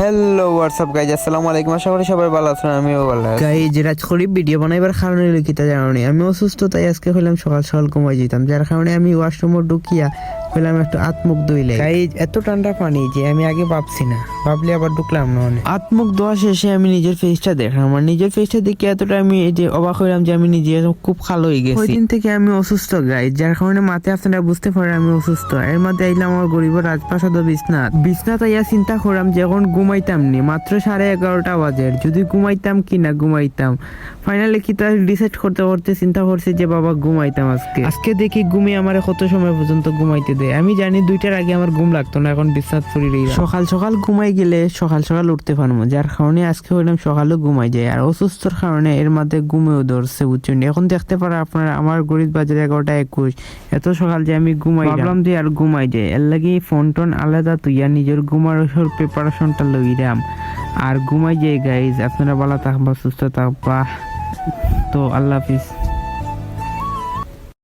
Hello WhatsApp guys, আসসালামু আলাইকুম। আশা করি সবাই ভালো আছেন, আমিও ভালো আছি। গাইজ রাজখড়ি ভিডিও বানাইবার কারণে লিখিতা জানি আমি অসুস্থ, তাই আজকে হইলাম সকাল সকাল ঘুমাই যেতাম, যার কারণে আমি ওয়াশরুমে ঢুকিয়া হইলাম একটু আত্মুখ ধুইলে। গাইজ এত ঠান্ডা পানি যে আমি আগে ভাবছি না, ভাবলে আবার ঢুকলাম না। আত্মুখ ধোয়া শেষে আমি নিজের ফেসটা দেখলাম, আমার নিজের ফেসটা দেখে এতটা আমি এই যে অবাক হইলাম যে আমি নিজে খুব ভালো হয়ে গেছি। ওই দিন থেকে আমি অসুস্থ গাইজ, যার কারণে মাথায় আপনারা বুঝতে পারেন আমি অসুস্থ। এর মধ্যে আইলাম আমার গরিবের রাজপ্রাসাদ বিছনাথ আইয়া চিন্তা করলাম যে এখন ঘুমাইতাম নি, মাত্র 11:30 বাজে, যদি ঘুমাইতাম কি না ঘুমাইতাম। ফাইনালি কি তার ডিসাইড করতে করতে চিন্তা করছি যে বাবা ঘুমাইতাম আজকে দেখি ঘুমিয়ে আমার কত সময় পর্যন্ত ঘুমাইতে দেয়। আমি জানি 2টার আগে আমার ঘুম লাগতো না, এখন বিছনাথ পড়ি রইলাম। সকাল সকাল ঘুমাই গেলে সকাল সকাল উঠতে পারবো, যার কারণে আজকে হইলাম সকালেও ঘুমাই যায়। আর অসুস্থর কারণে এর মধ্যে ঘুমেও ধরছে, বুঝছেন। এখন দেখতে পারে আপনারা আমার গরিব বাজারে 11:21, এত সকাল যে আমি ঘুমাই ভাবলাম যে আর ঘুমাই যায়। এর লাগি ফোন টোন আলাদা তুইয়া নিজের ঘুমার প্রিপারেশনটা লইরাম আর ঘুমাই যায়। গাইজ আপনারা ভালো থাকবা, সুস্থ থাকবা, তো আল্লাহ হাফিজ।